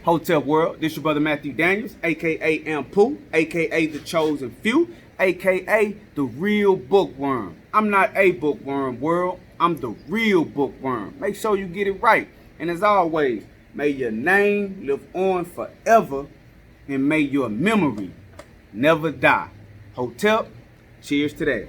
Hotel World. This your brother Matthew Daniels, aka Ampu, aka the Chosen Few, aka the real bookworm. I'm not a bookworm, world. I'm the real bookworm. Make sure you get it right. And as always, may your name live on forever, and may your memory never die. Hotel, cheers to that.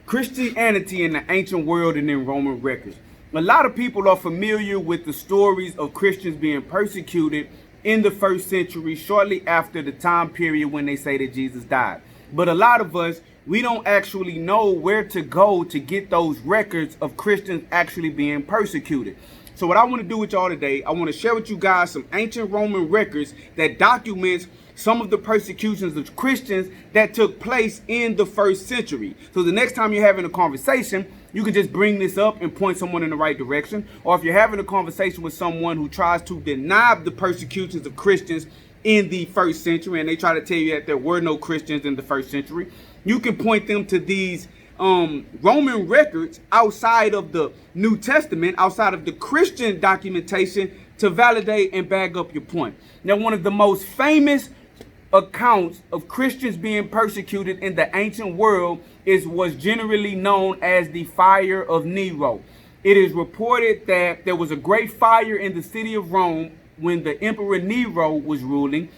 Christianity in the ancient world and in Roman records. A lot of people are familiar with the stories of Christians being persecuted in the first century, shortly after the time period when they say that Jesus died. But a lot of us, we don't actually know where to go to get those records of Christians actually being persecuted. So what I want to do with y'all today, I want to share with you guys some ancient Roman records that documents some of the persecutions of Christians that took place in the first century. So the next time you're having a conversation, you can just bring this up and point someone in the right direction. Or if you're having a conversation with someone who tries to deny the persecutions of Christians in the first century, and they try to tell you that there were no Christians in the first century, you can point them to these Roman records outside of the New Testament, outside of the Christian documentation, to validate and back up your point. Now, one of the most famous accounts of Christians being persecuted in the ancient world was generally known as the Fire of Nero. It is reported that there was a great fire in the city of Rome when the Emperor Nero was ruling,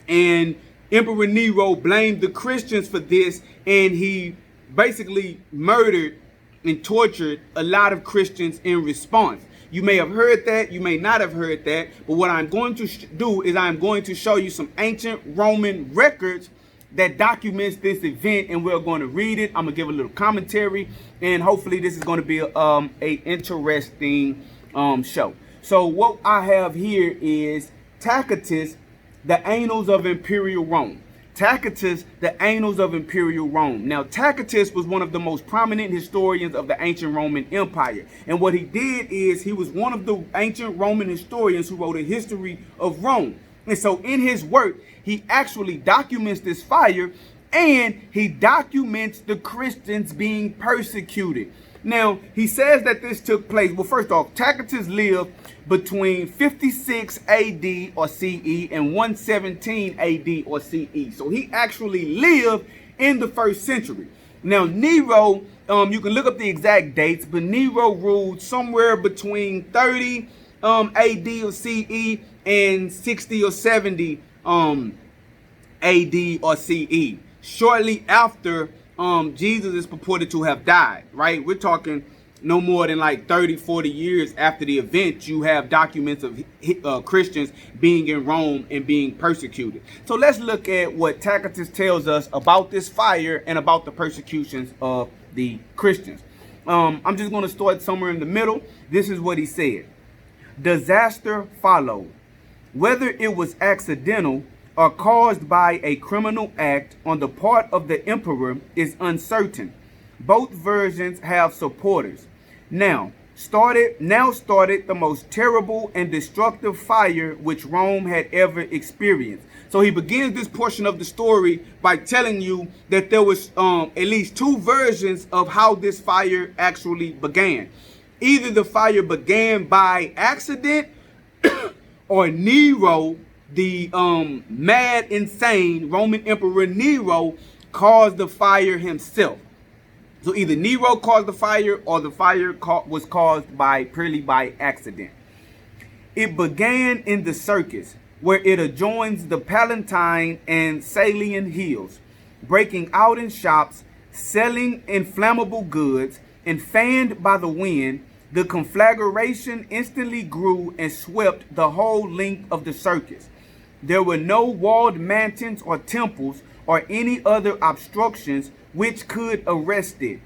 and Emperor Nero blamed the Christians for this, and he basically murdered and tortured a lot of Christians in response. You may have heard that, you may not have heard that, but what I'm going to do is I'm going to show you some ancient Roman records that documents this event, and we're going to read it. I'm going to give a little commentary, and hopefully this is going to be a interesting show. So what I have here is Tacitus, the Annals of Imperial Rome. Tacitus, the Annals of Imperial Rome. Now, Tacitus was one of the most prominent historians of the ancient Roman Empire. And what he did is he was one of the ancient Roman historians who wrote a history of Rome. And so in his work, he actually documents this fire, and he documents the Christians being persecuted. Now, he says that this took place. Well, first off, Tacitus lived between 56 AD or CE and 117 AD or CE. So he actually lived in the first century. Now, Nero, you can look up the exact dates, but Nero ruled somewhere between 30 AD or CE and 60 or 70 AD or CE. Shortly after Jesus is purported to have died, right? We're talking no more than like 30, 40 years after the event, you have documents of Christians being in Rome and being persecuted. So let's look at what Tacitus tells us about this fire and about the persecutions of the Christians. I'm just going to start somewhere in the middle. This is what he said. Disaster followed. Whether it was accidental or caused by a criminal act on the part of the emperor is uncertain. Both versions have supporters. Now started the most terrible and destructive fire which Rome had ever experienced. So he begins this portion of the story by telling you that there was at least two versions of how this fire actually began. Either the fire began by accident, or Nero, the mad, insane Roman Emperor Nero, caused the fire himself. So either Nero caused the fire, or the fire was caused purely by accident. It began in the circus, where it adjoins the Palatine and Salian hills, breaking out in shops, selling inflammable goods, and fanned by the wind, the conflagration instantly grew and swept the whole length of the circus. There were no walled mansions or temples or any other obstructions which could arrest it.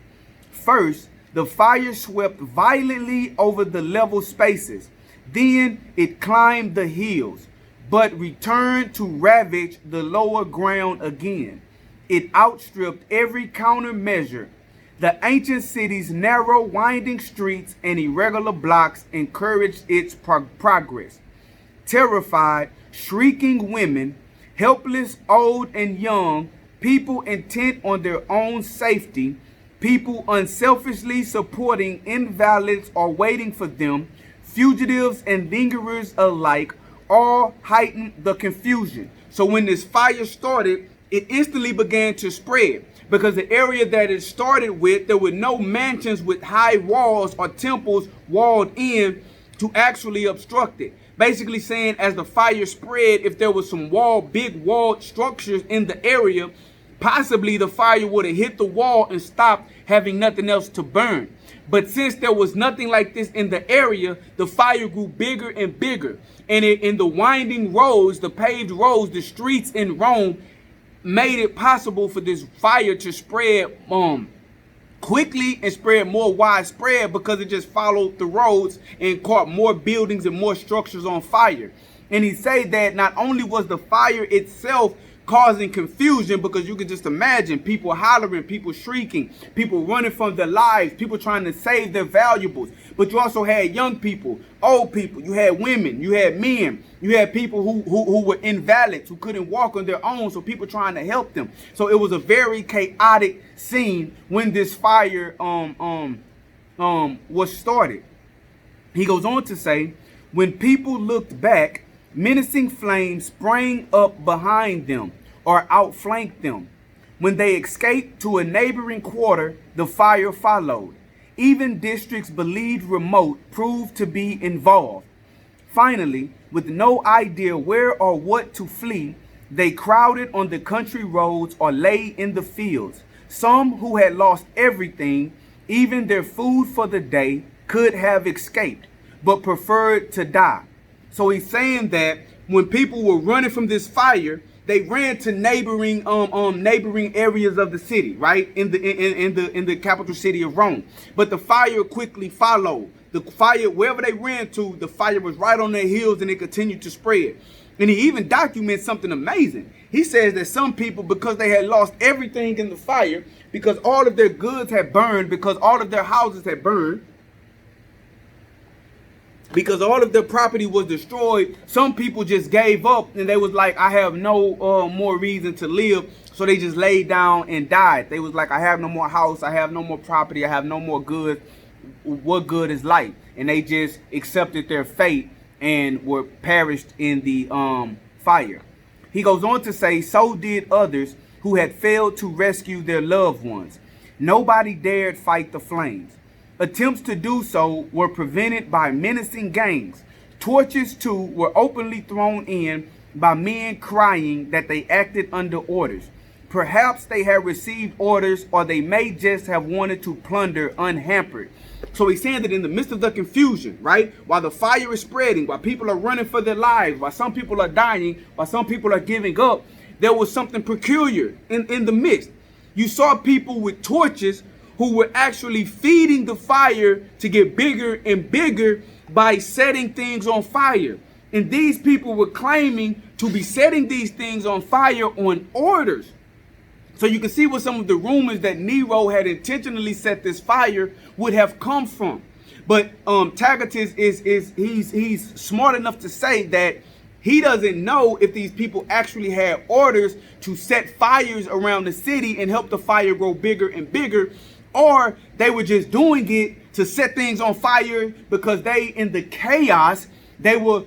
First, the fire swept violently over the level spaces. Then it climbed the hills, but returned to ravage the lower ground again. It outstripped every countermeasure. The ancient city's narrow, winding streets and irregular blocks encouraged its progress. Terrified, shrieking women, helpless old and young, people intent on their own safety, people unselfishly supporting invalids or waiting for them, fugitives and lingerers alike, all heightened the confusion. So when this fire started, it instantly began to spread, because the area that it started with, there were no mansions with high walls or temples walled in to actually obstruct it. Basically saying, as the fire spread, if there was some big walled structures in the area, possibly the fire would have hit the wall and stopped, having nothing else to burn. But since there was nothing like this in the area, the fire grew bigger and bigger. And in the winding roads, the paved roads, the streets in Rome, made it possible for this fire to spread quickly and spread more widespread, because it just followed the roads and caught more buildings and more structures on fire. And he said that not only was the fire itself causing confusion, because you can just imagine people hollering, people shrieking, people running from their lives, people trying to save their valuables, but you also had young people, old people, you had women, you had men, you had people who were invalids, who couldn't walk on their own, so people trying to help them. So it was a very chaotic scene when this fire was started. He goes on to say, when people looked back, menacing flames sprang up behind them or outflanked them. When they escaped to a neighboring quarter, the fire followed. Even districts believed remote proved to be involved. Finally, with no idea where or what to flee, they crowded on the country roads or lay in the fields. Some who had lost everything, even their food for the day, could have escaped, but preferred to die. So he's saying that when people were running from this fire, they ran to neighboring areas of the city, right? In the capital city of Rome. But the fire quickly followed. The fire, wherever they ran to, the fire was right on their heels, and it continued to spread. And he even documents something amazing. He says that some people, because they had lost everything in the fire, because all of their goods had burned, because all of their houses had burned, because all of their property was destroyed, some people just gave up, and they was like, I have no more reason to live. So they just laid down and died. They was like, I have no more house, I have no more property, I have no more goods. What good is life? And they just accepted their fate and were perished in the fire. He goes on to say, so did others who had failed to rescue their loved ones. Nobody dared fight the flames. Attempts to do so were prevented by menacing gangs. Torches, too, were openly thrown in by men crying that they acted under orders. Perhaps they had received orders, or they may just have wanted to plunder unhampered. So he's saying that in the midst of the confusion, right, while the fire is spreading, while people are running for their lives, while some people are dying, while some people are giving up, there was something peculiar in the midst. You saw people with torches who were actually feeding the fire to get bigger and bigger by setting things on fire. And these people were claiming to be setting these things on fire on orders. So you can see what some of the rumors that Nero had intentionally set this fire would have come from. But Tacitus he's smart enough to say that he doesn't know if these people actually had orders to set fires around the city and help the fire grow bigger and bigger, or they were just doing it to set things on fire because they, in the chaos, they were,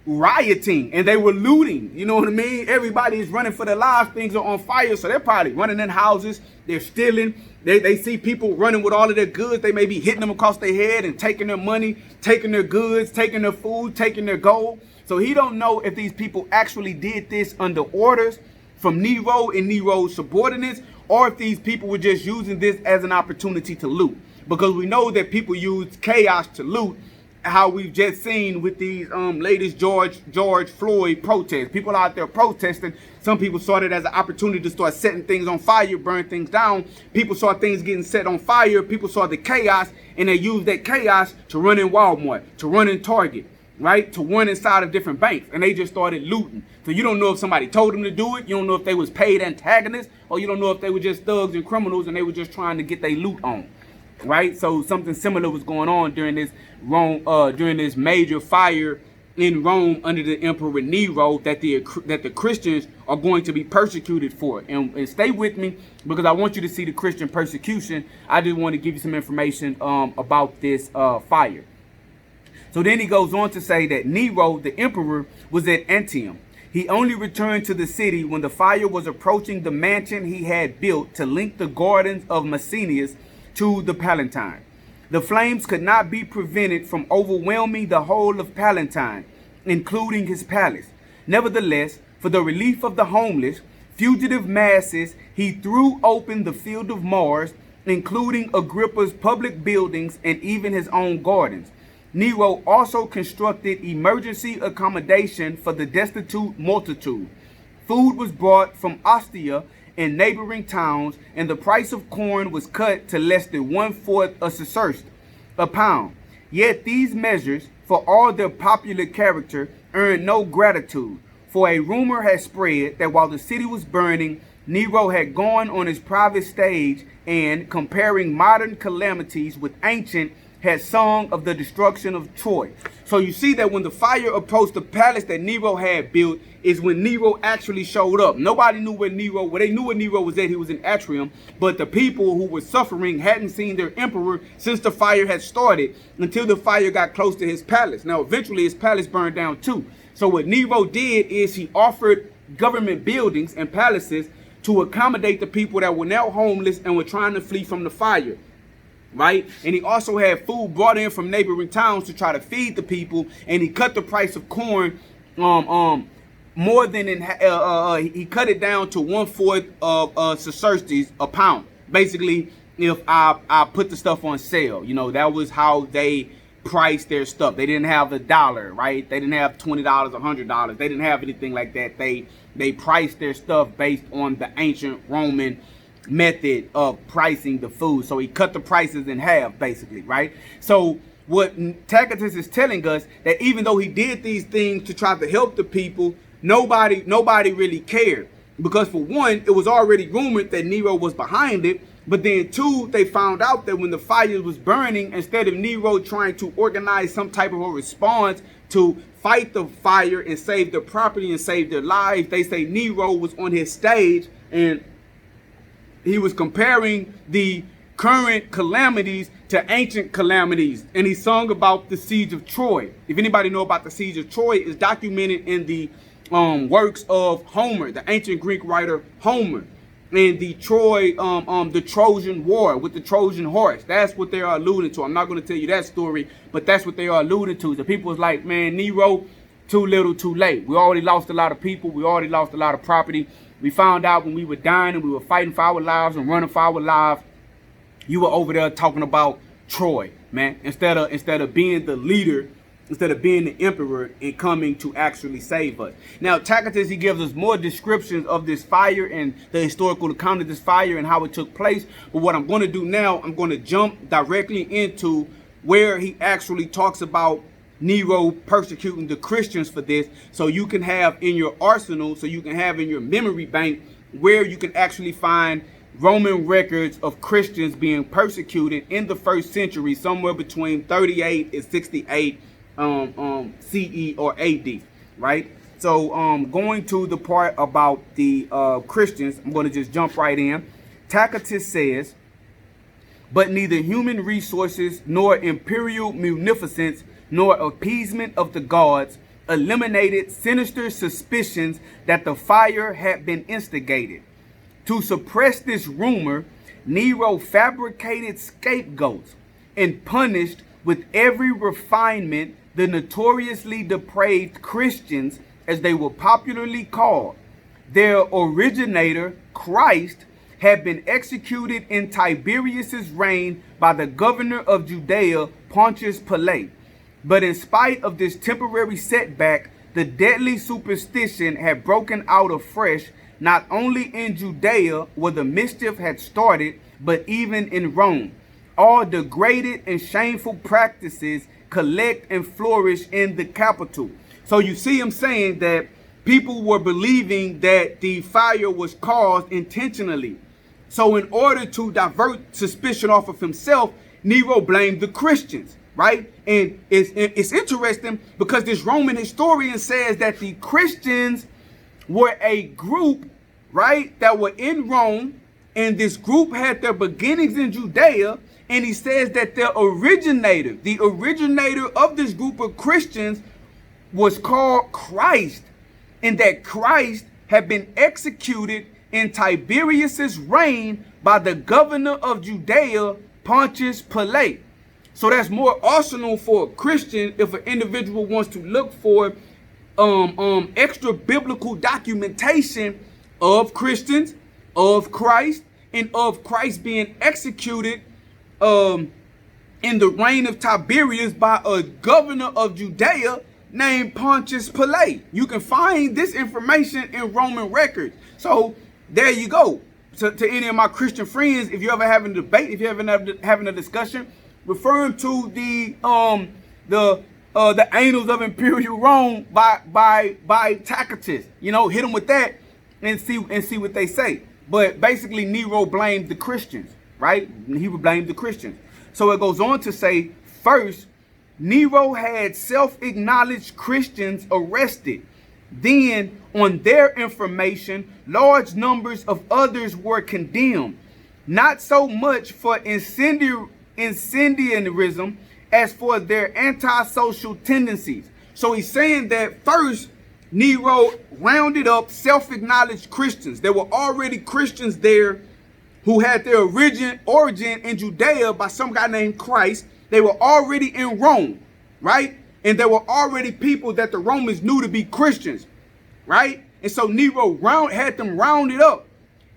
rioting and they were looting. You know what I mean? Everybody is running for their lives. Things are on fire. So they're probably running in houses. They're stealing. They see people running with all of their goods. They may be hitting them across their head and taking their money, taking their goods, taking their food, taking their gold. So he don't know if these people actually did this under orders from Nero and Nero's subordinates, or if these people were just using this as an opportunity to loot. Because we know that people use chaos to loot, how we've just seen with these latest George Floyd protests. People out there protesting. Some people saw it as an opportunity to start setting things on fire, burn things down. People saw things getting set on fire. People saw the chaos, and they used that chaos to run in Walmart, to run in Target, right? To run inside of different banks, and they just started looting. So you don't know if somebody told them to do it. You don't know if they was paid antagonists, or you don't know if they were just thugs and criminals and they were just trying to get their loot on. Right, so something similar was going on during this major fire in Rome under the Emperor Nero that the Christians are going to be persecuted for. And stay with me, because I want you to see the Christian persecution. I just want to give you some information about this fire. So then he goes on to say that Nero, the emperor, was at Antium. He only returned to the city when the fire was approaching the mansion he had built to link the gardens of Maecenas to the Palatine. The flames could not be prevented from overwhelming the whole of Palatine, including his palace. Nevertheless, for the relief of the homeless, fugitive masses, he threw open the field of Mars, including Agrippa's public buildings and even his own gardens. Nero also constructed emergency accommodation for the destitute multitude. Food was brought from Ostia and neighboring towns, and the price of corn was cut to less than 1/4 a sesterce, a pound. Yet these measures, for all their popular character, earned no gratitude, for a rumor had spread that while the city was burning, Nero had gone on his private stage and, comparing modern calamities with ancient, had sung of the destruction of Troy. So you see that when the fire approached the palace that Nero had built is when Nero actually showed up. Nobody knew where Nero, well, they knew where Nero was at. He was in Atrium, but the people who were suffering hadn't seen their emperor since the fire had started until the fire got close to his palace. Now, eventually his palace burned down too. So what Nero did is he offered government buildings and palaces to accommodate the people that were now homeless and were trying to flee from the fire. Right? And he also had food brought in from neighboring towns to try to feed the people, and he cut the price of corn more than he cut it down to 1/4 of sesterces, a pound. Basically, if I put the stuff on sale, you know, that was how they priced their stuff. They didn't have $1, right? They didn't have $20, $100. They didn't have anything like that. They priced their stuff based on the ancient Roman method of pricing the food. So he cut the prices in half, basically, right? So what Tacitus is telling us, that even though he did these things to try to help the people, nobody really cared, because for one, it was already rumored that Nero was behind it. But then two, they found out that when the fire was burning, instead of Nero trying to organize some type of a response to fight the fire and save their property and save their lives, they say Nero was on his stage and he was comparing the current calamities to ancient calamities. And he sung about the siege of Troy. If anybody know about the siege of Troy, it's documented in the works of Homer, the ancient Greek writer Homer. And the the Trojan War with the Trojan horse. That's what they are alluding to. I'm not going to tell you that story, but that's what they are alluding to. The people was like, man, Nero, too little, too late. We already lost a lot of people. We already lost a lot of property. We found out when we were dying and we were fighting for our lives and running for our lives, you were over there talking about Troy, man. Instead of being the leader, instead of being the emperor and coming to actually save us. Now, Tacitus, he gives us more descriptions of this fire and the historical account of this fire and how it took place. But what I'm going to do now, I'm going to jump directly into where he actually talks about Nero persecuting the Christians for this, so you can have in your arsenal, so you can have in your memory bank where you can actually find Roman records of Christians being persecuted in the 1st century, somewhere between 38 and 68 CE or AD, right? So going to the part about the Christians, I'm going to just jump right in. Tacitus says, but neither human resources nor imperial munificence nor appeasement of the gods eliminated sinister suspicions that the fire had been instigated. To suppress this rumor, Nero fabricated scapegoats and punished with every refinement the notoriously depraved Christians, as they were popularly called. Their originator, Christ, had been executed in Tiberius's reign by the governor of Judea, Pontius Pilate. But in spite of this temporary setback, the deadly superstition had broken out afresh, not only in Judea, where the mischief had started, but even in Rome. All degraded and shameful practices collect and flourish in the capital. So you see him saying that people were believing that the fire was caused intentionally. So in order to divert suspicion off of himself, Nero blamed the Christians. right? And it's interesting because this Roman historian says that the Christians were a group, right, that were in Rome, and this group had their beginnings in Judea, and he says that the originator of this group of Christians was called Christ, and that Christ had been executed in Tiberius's reign by the governor of Judea, Pontius Pilate. So that's more arsenal for a Christian if an individual wants to look for extra biblical documentation of Christians, of Christ, and of Christ being executed in the reign of Tiberius by a governor of Judea named Pontius Pilate. You can find this information in Roman records. So there you go. To any of my Christian friends, if you're ever having a debate, if you're ever having a discussion, referring to the annals of Imperial Rome by Tacitus, you know, hit them with that and see what they say. But basically, Nero blamed the Christians, right? He would blame the Christians. So it goes on to say, first, Nero had self-acknowledged Christians arrested. Then, on their information, large numbers of others were condemned, not so much for incendiarism as for their antisocial tendencies. So he's saying that first, Nero rounded up self-acknowledged Christians. There were already Christians there who had their origin in Judea by some guy named Christ. They were already in Rome, right? And there were already people that the Romans knew to be Christians, right? And so Nero had them rounded up.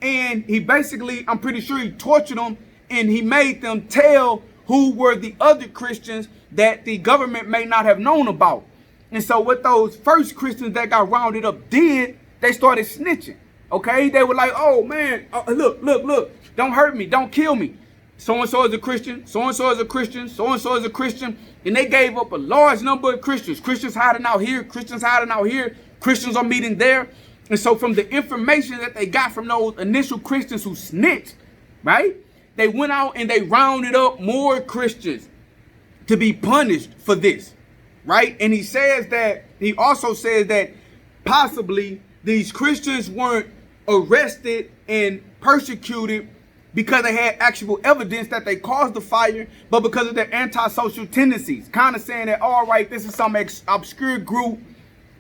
And he basically, I'm pretty sure he tortured them, and he made them tell who were the other Christians that the government may not have known about. And so what those first Christians that got rounded up did, they started snitching, okay? They were like, oh man, look, don't hurt me, don't kill me. So-and-so is a Christian, so-and-so is a Christian, so-and-so is a Christian. And they gave up a large number of Christians. Christians hiding out here, Christians hiding out here, Christians are meeting there. And so from the information that they got from those initial Christians who snitched, right? They went out and they rounded up more Christians to be punished for this, right? And he also says that possibly these Christians weren't arrested and persecuted because they had actual evidence that they caused the fire, but because of their antisocial tendencies. Kind of saying that, all right, this is some obscure group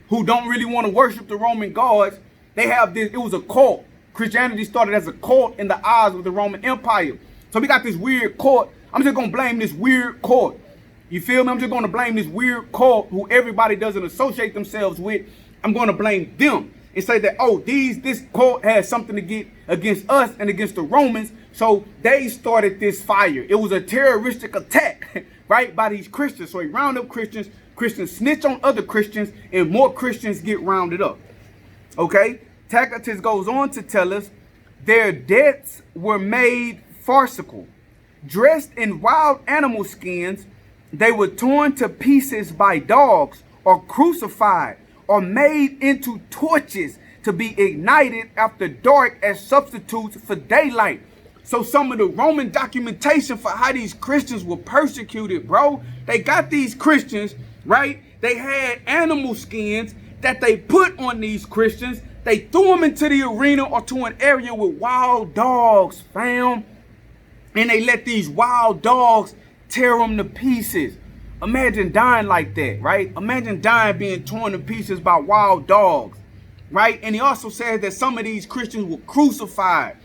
who don't really want to worship the Roman gods. They have this, it was a cult. Christianity started as a cult in the eyes of the Roman Empire. So we got this weird cult. I'm just going to blame this weird cult. You feel me? I'm just going to blame this weird cult who everybody doesn't associate themselves with. I'm going to blame them and say that, oh, this cult has something to get against us and against the Romans. So they started this fire. It was a terroristic attack, right, by these Christians. So he rounded up Christians, Christians snitch on other Christians, and more Christians get rounded up. Okay? Tacitus goes on to tell us their deaths were made farcical. Dressed in wild animal skins, they were torn to pieces by dogs or crucified or made into torches to be ignited after dark as substitutes for daylight. So some of the Roman documentation for how these Christians were persecuted, bro, they got these Christians, right? They had animal skins that they put on these Christians. They threw them into the arena or to an area with wild dogs, fam. And they let these wild dogs tear them to pieces. Imagine dying like that, right? Imagine dying being torn to pieces by wild dogs, right? And he also says that some of these Christians were crucified,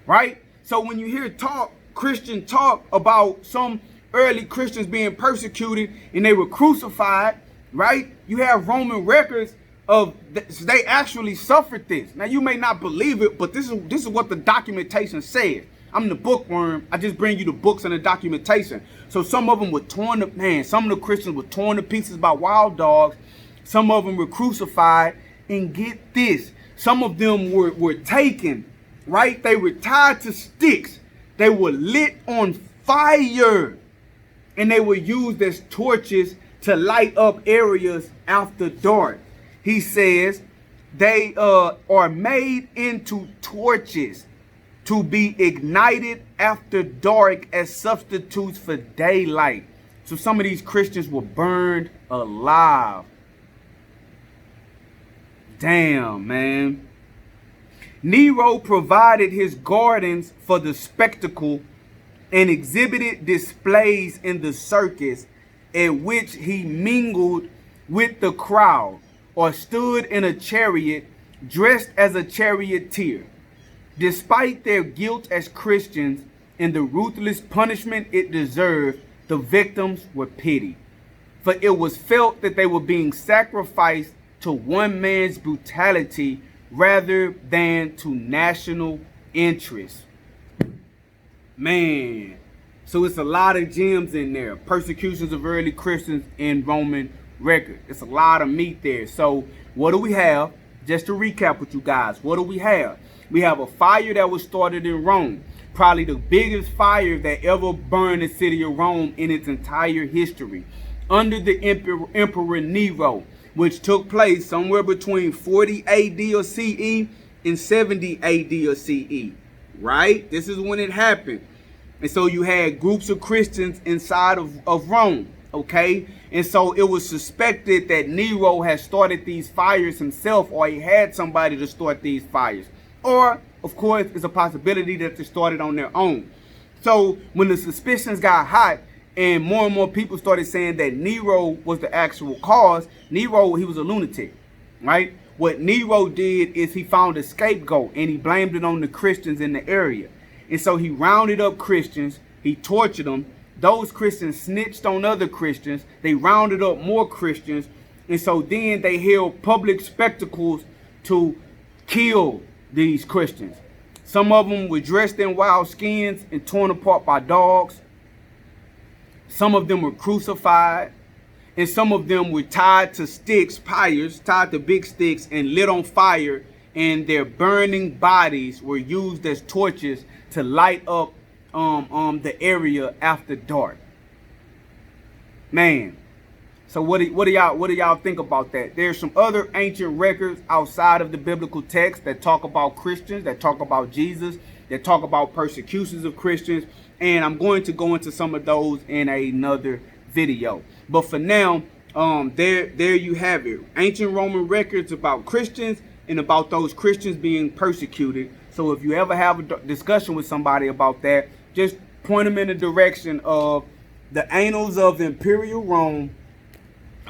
right? So when you hear Christian talk about some early Christians being persecuted and they were crucified, right? You have Roman records of they actually suffered this. Now you may not believe it, but this is what the documentation says. I'm the bookworm. I just bring you the books and the documentation. So some of them were torn to, some of the Christians were torn to pieces by wild dogs. Some of them were crucified. And get this, some of them were taken, right? They were tied to sticks. They were lit on fire. And they were used as torches to light up areas after dark. He says they are made into torches to be ignited after dark as substitutes for daylight. So some of these Christians were burned alive. Damn, man. Nero provided his gardens for the spectacle and exhibited displays in the circus at which he mingled with the crowd or stood in a chariot dressed as a charioteer. Despite their guilt as Christians and the ruthless punishment it deserved, the victims were pitied, for it was felt that they were being sacrificed to one man's brutality rather than to national interest. Man, so it's a lot of gems in there. Persecutions of early Christians in Roman record. It's a lot of meat there. So what do we have? Just to recap with you guys, what do we have? We have a fire that was started in Rome. Probably the biggest fire that ever burned the city of Rome in its entire history. Under the Emperor Nero, which took place somewhere between 40 AD or CE and 70 AD or CE. Right? This is when it happened. And so you had groups of Christians inside of Rome. Okay? And so it was suspected that Nero had started these fires himself, or he had somebody to start these fires. Or, of course, it's a possibility that they started on their own. So when the suspicions got hot and more people started saying that Nero was the actual cause, Nero, he was a lunatic, right? What Nero did is he found a scapegoat and he blamed it on the Christians in the area. And so he rounded up Christians, he tortured them. Those Christians snitched on other Christians. They rounded up more Christians. And so then they held public spectacles to kill these Christians. Some of them were dressed in wild skins and torn apart by dogs. Some of them were crucified. And some of them were tied to sticks, pyres, tied to big sticks and lit on fire. And their burning bodies were used as torches to light up the area after dark. Man. So what do y'all think about that? There's some other ancient records outside of the biblical text that talk about Christians, that talk about Jesus, that talk about persecutions of Christians, and I'm going to go into some of those in another video. But for now, there you have it. Ancient Roman records about Christians and about those Christians being persecuted. So if you ever have a discussion with somebody about that, just point them in the direction of the Annals of Imperial Rome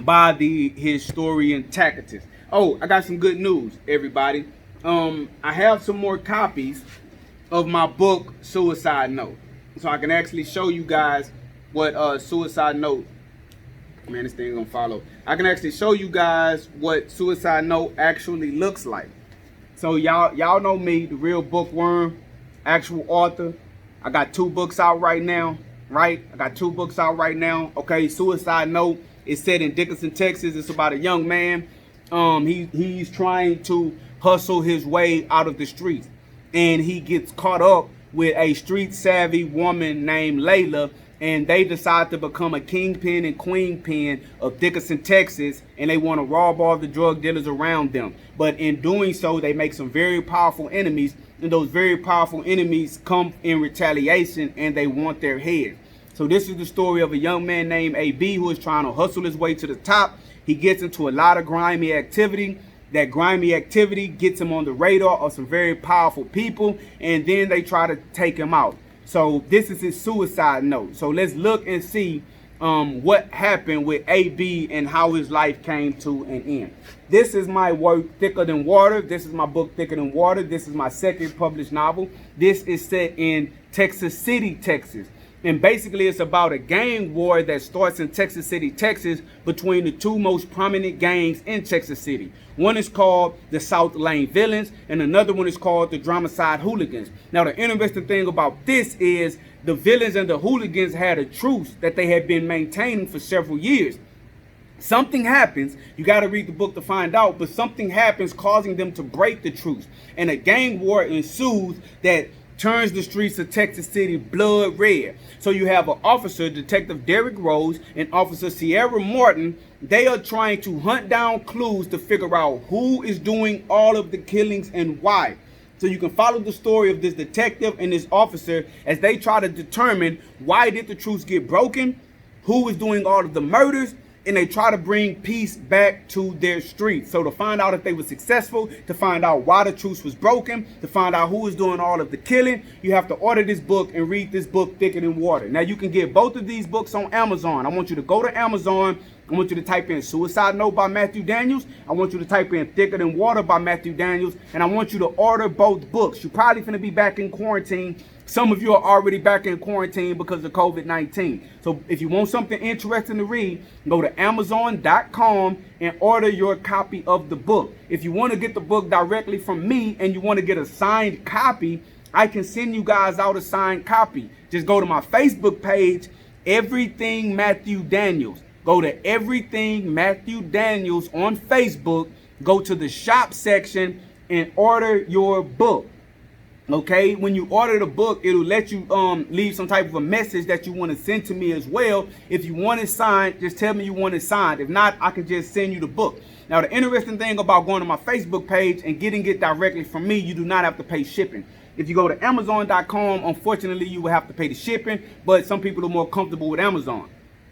by the historian Tacitus. Oh, I got some good news, everybody. I have some more copies of my book, Suicide Note. So I can actually show you guys what Suicide Note, man, this thing gonna follow. I can actually show you guys what Suicide Note actually looks like. So y'all know me, the real bookworm, actual author. I got 2 books out right now, right? I got 2 books out right now. Okay, Suicide Note is set in Dickinson, Texas. It's about a young man. He's trying to hustle his way out of the streets. And he gets caught up with a street savvy woman named Layla. And they decide to become a kingpin and queenpin of Dickinson, Texas. And they want to rob all the drug dealers around them. But in doing so, they make some very powerful enemies. And those very powerful enemies come in retaliation and they want their head. So this is the story of a young man named AB who is trying to hustle his way to the top. He gets into a lot of grimy activity. That grimy activity gets him on the radar of some very powerful people. And then they try to take him out. So this is his suicide note. So let's look and see what happened with AB and how his life came to an end. This is my work, Thicker Than Water. This is my book, Thicker Than Water. This is my second published novel. This is set in Texas City, Texas. And basically it's about a gang war that starts in Texas City, Texas between the 2 most prominent gangs in Texas City. One is called the South Lane Villains and another one is called the Dramacide Hooligans. Now the interesting thing about this is the villains and the hooligans had a truce that they had been maintaining for several years. Something happens, you got to read the book to find out, but something happens causing them to break the truce. And a gang war ensues that turns the streets of Texas City blood red. So you have an officer, Detective Derrick Rose, and Officer Sierra Martin. They are trying to hunt down clues to figure out who is doing all of the killings and why. So you can follow the story of this detective and this officer as they try to determine why did the truce get broken who is doing all of the murders, and they try to bring peace back to their streets. So to find out if they were successful, to find out why the truce was broken, to find out who was doing all of the killing, you have to order this book and read this book, Thicker Than Water. Now you can get both of these books on Amazon. I want you to go to Amazon. I want you to type in Suicide Note by Matthew Daniels. I want you to type in Thicker Than Water by Matthew Daniels. And I want you to order both books. You're probably going to be back in quarantine. Some of you are already back in quarantine because of COVID-19. So if you want something interesting to read, go to Amazon.com and order your copy of the book. If you want to get the book directly from me and you want to get a signed copy, I can send you guys out a signed copy. Just go to my Facebook page, Everything Matthew Daniels. Go to Everything Matthew Daniels on Facebook. Go to the shop section and order your book. Okay, when you order the book, it'll let you leave some type of a message that you want to send to me as well. If you want it signed, just tell me you want it signed. If not, I can just send you the book. Now, the interesting thing about going to my Facebook page and getting it directly from me, you do not have to pay shipping. If you go to Amazon.com, unfortunately, you will have to pay the shipping, but some people are more comfortable with Amazon,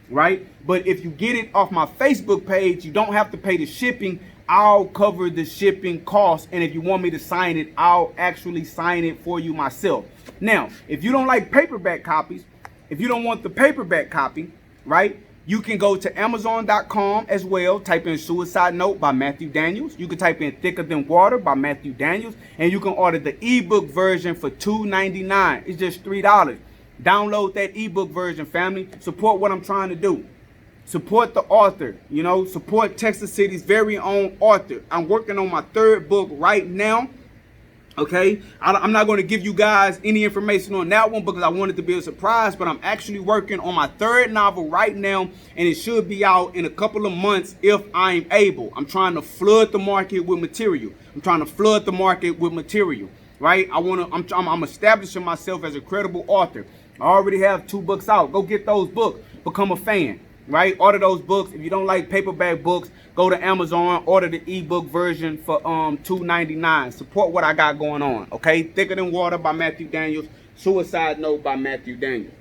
right? But if you get it off my Facebook page, you don't have to pay the shipping. I'll cover the shipping costs, and if you want me to sign it, I'll actually sign it for you myself. Now, if you don't like paperback copies, if you don't want the paperback copy, right, you can go to Amazon.com as well, type in Suicide Note by Matthew Daniels. You can type in Thicker Than Water by Matthew Daniels, and you can order the ebook version for $2.99. It's just $3. Download that ebook version, family. Support what I'm trying to do. Support the author, you know, support Texas City's very own author. I'm working on my third book right now. Okay, I'm not going to give you guys any information on that one because I want it to be a surprise, but I'm actually working on my third novel right now, and it should be out in a couple of months if I'm able. I'm trying to flood the market with material. Right? I'm establishing myself as a credible author. I already have 2 books out. Go get those books. Become a fan. Right? Order those books. If you don't like paperback books, go to Amazon, order the ebook version for $2.99. Support what I got going on. Okay? Thicker Than Water by Matthew Daniels. Suicide Note by Matthew Daniels.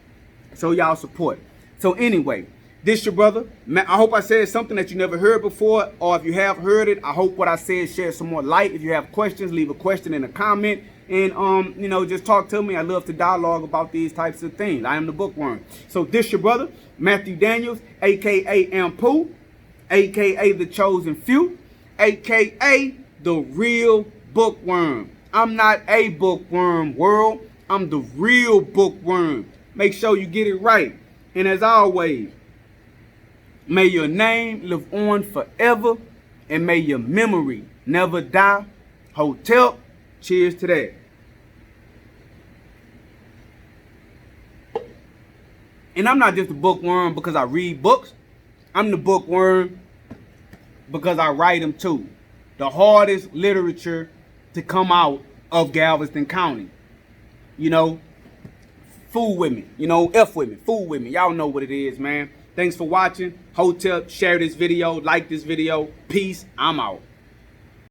So y'all support. So anyway, this your brother. I hope I said something that you never heard before, or if you have heard it, I hope what I said shared some more light. If you have questions, leave a question in a comment. And, you know, just talk to me. I love to dialogue about these types of things. I am the bookworm. So this your brother, Matthew Daniels, a.k.a. Ampu, a.k.a. The Chosen Few, a.k.a. The Real Bookworm. I'm not a bookworm, world. I'm the real bookworm. Make sure you get it right. And as always, may your name live on forever, and may your memory never die. Hotel, cheers to that. And I'm not just a bookworm because I read books. I'm the bookworm because I write them too. The hardest literature to come out of Galveston County. You know, fool with me. You know, F with me. Fool with me. Y'all know what it is, man. Thanks for watching. Hotel, share this video, like this video. Peace. I'm out.